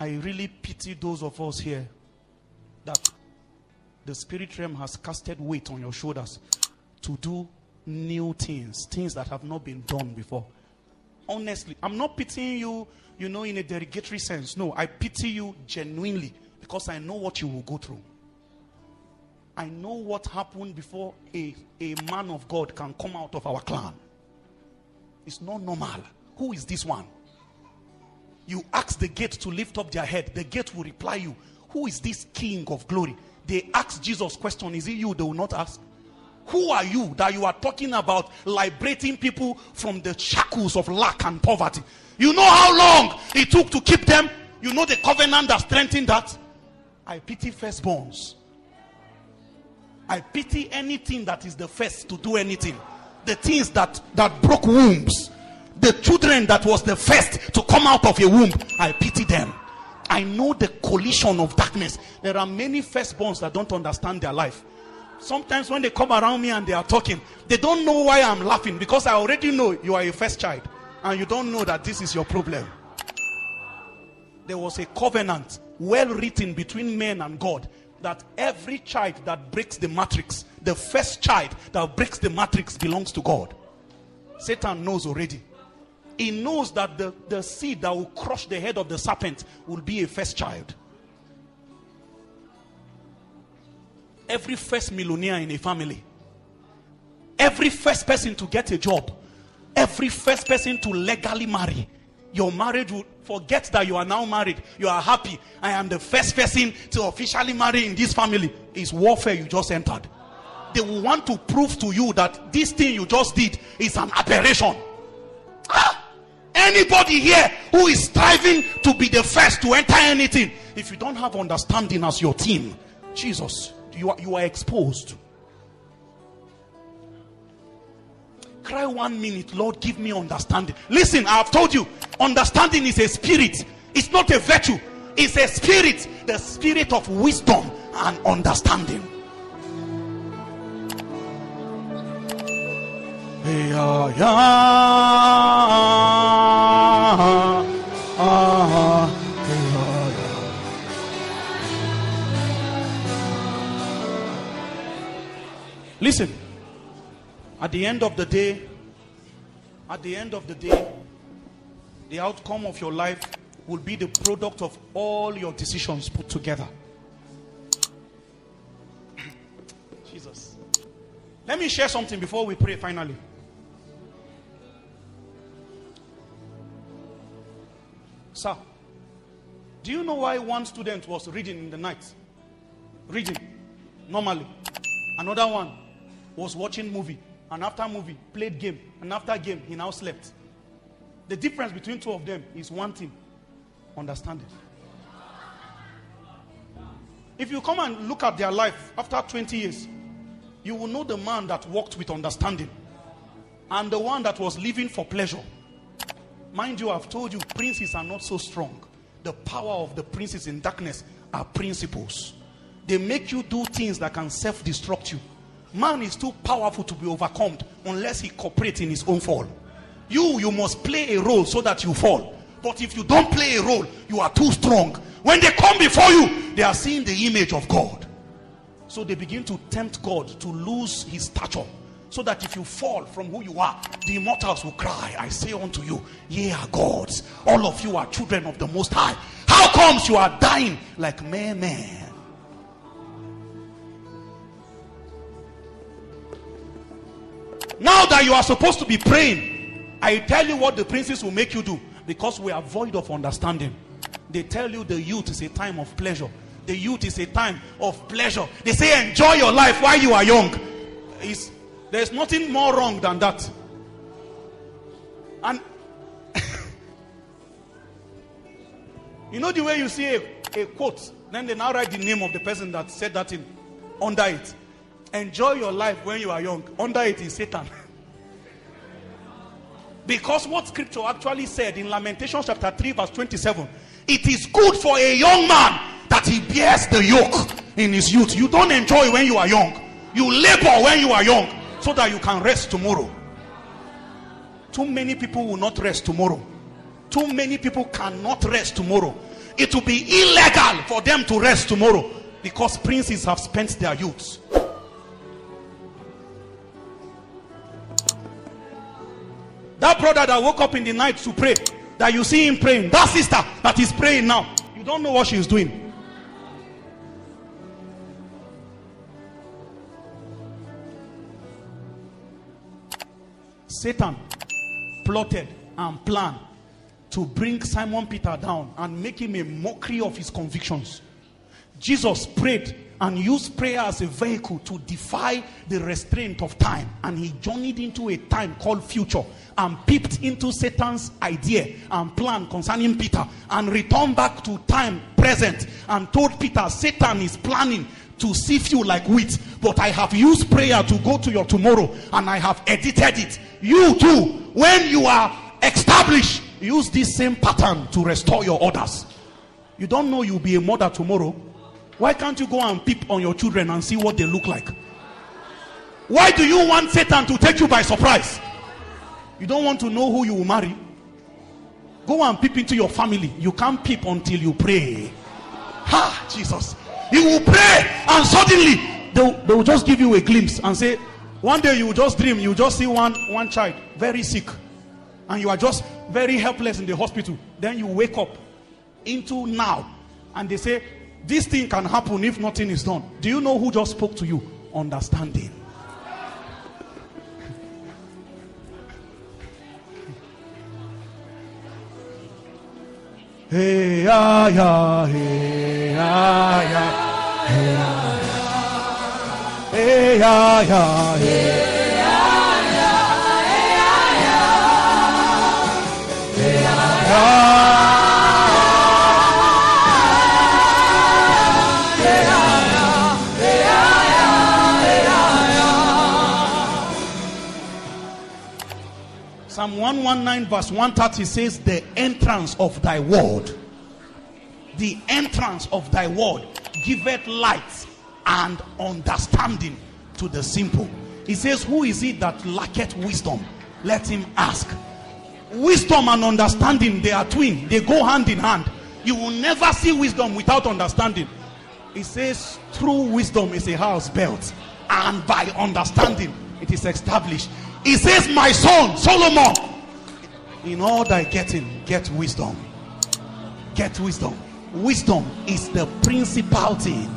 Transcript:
I really pity those of us here that the spirit realm has casted weight on your shoulders to do new things, things that have not been done before. Honestly, I'm not pitying you, in a derogatory sense. No, I pity you genuinely because I know what you will go through. I know what happened before a man of God can come out of our clan. It's not normal. Who is this one? You ask the gate to lift up their head. The gate will reply you. Who is this King of glory? They ask Jesus question. Is it you? They will not ask. Who are you that you are talking about liberating people from the shackles of lack and poverty? You know how long it took to keep them? You know the covenant that strengthened that? I pity firstborns. I pity anything that is the first to do anything. The things that broke wombs. The children that was the first to come out of a womb. I pity them. I know the collision of darkness. There are many firstborns that don't understand their life. Sometimes when they come around me and they are talking, they don't know why I'm laughing, because I already know you are a first child and you don't know that this is your problem. There was a covenant well written between men and God that every child that breaks the matrix, the first child that breaks the matrix, belongs to God. Satan knows already. He knows that the seed that will crush the head of the serpent will be a first child. Every first millionaire in a family, every first person to get a job, every first person to legally marry, your marriage will forget that you are now married. You are happy. I am the first person to officially marry in this family. It's warfare you just entered. They will want to prove to you that this thing you just did is an aberration. Anybody here who is striving to be the first to enter anything, if you don't have understanding as your team, Jesus, you are exposed. Cry 1 minute, Lord, give me understanding. Listen, I have told you, understanding is a spirit. It's not a virtue. It's a spirit. The spirit of wisdom and understanding. Listen, at the end of the day, the outcome of your life will be the product of all your decisions put together. Jesus. Let me share something before we pray finally. Sir, do you know why one student was reading in the night? Reading, normally. Another one was watching movie, and after movie, played game, and after game, he now slept. The difference between two of them is one thing: understanding. If you come and look at their life after 20 years, you will know the man that walked with understanding and the one that was living for pleasure. Mind you, I've told you, princes are not so strong. The power of the princes in darkness are principles. They make you do things that can self-destruct you. Man is too powerful to be overcome unless he cooperates in his own fall. You must play a role so that you fall. But if you don't play a role, you are too strong. When they come before you, they are seeing the image of God. So they begin to tempt God to lose his stature, so that if you fall from who you are, the immortals will cry, I say unto you, ye are gods. All of you are children of the Most High. How comes you are dying like mere men? Now that you are supposed to be praying, I tell you what the princes will make you do, because we are void of understanding. They tell you the youth is a time of pleasure. The youth is a time of pleasure. They say enjoy your life while you are young. There's nothing more wrong than that. And you know the way you see a quote, then they now write the name of the person that said that in under it. Enjoy your life when you are young. Under it is Satan. Because what scripture actually said in Lamentations chapter 3 verse 27, it is good for a young man that he bears the yoke in his youth. You don't enjoy when you are young. You labor when you are young, so that you can rest tomorrow. Too many people will not rest tomorrow. Too many people cannot rest tomorrow. It will be illegal for them to rest tomorrow because princes have spent their youths. That brother that woke up in the night to pray, that you see him praying, that sister that is praying now, you don't know what she is doing. Satan plotted and planned to bring Simon Peter down and make him a mockery of his convictions. Jesus prayed and used prayer as a vehicle to defy the restraint of time, and he journeyed into a time called future and peeped into Satan's idea and plan concerning Peter, and returned back to time present and told Peter, Satan is planning to sift you like wheat, but I have used prayer to go to your tomorrow and I have edited it. You too, when you are established, use this same pattern to restore your orders. You don't know you'll be a mother tomorrow. Why can't you go and peep on your children and see what they look like? Why do you want Satan to take you by surprise? You don't want to know who you will marry? Go and peep into your family. You can't peep until you pray. Ha, Jesus. You will pray and suddenly they will just give you a glimpse and say, one day you will just dream, you will just see one child very sick and you are just very helpless in the hospital. Then you wake up into now and they say, this thing can happen if nothing is done. Do you know who just spoke to you? Understanding. Hey, yeah, yeah, hey, yeah, yeah, hey, yeah, hey, yeah, yeah, hey. Psalm 119 verse 130 says, the entrance of thy word, the entrance of thy word giveth light and understanding to the simple. He says, who is it that lacketh wisdom? Let him ask. Wisdom and understanding, they are twin. They go hand in hand. You will never see wisdom without understanding. He says, true wisdom is a house built, and by understanding it is established. He says, my son Solomon, in all thy getting, get wisdom. Get wisdom. Wisdom is the principal thing.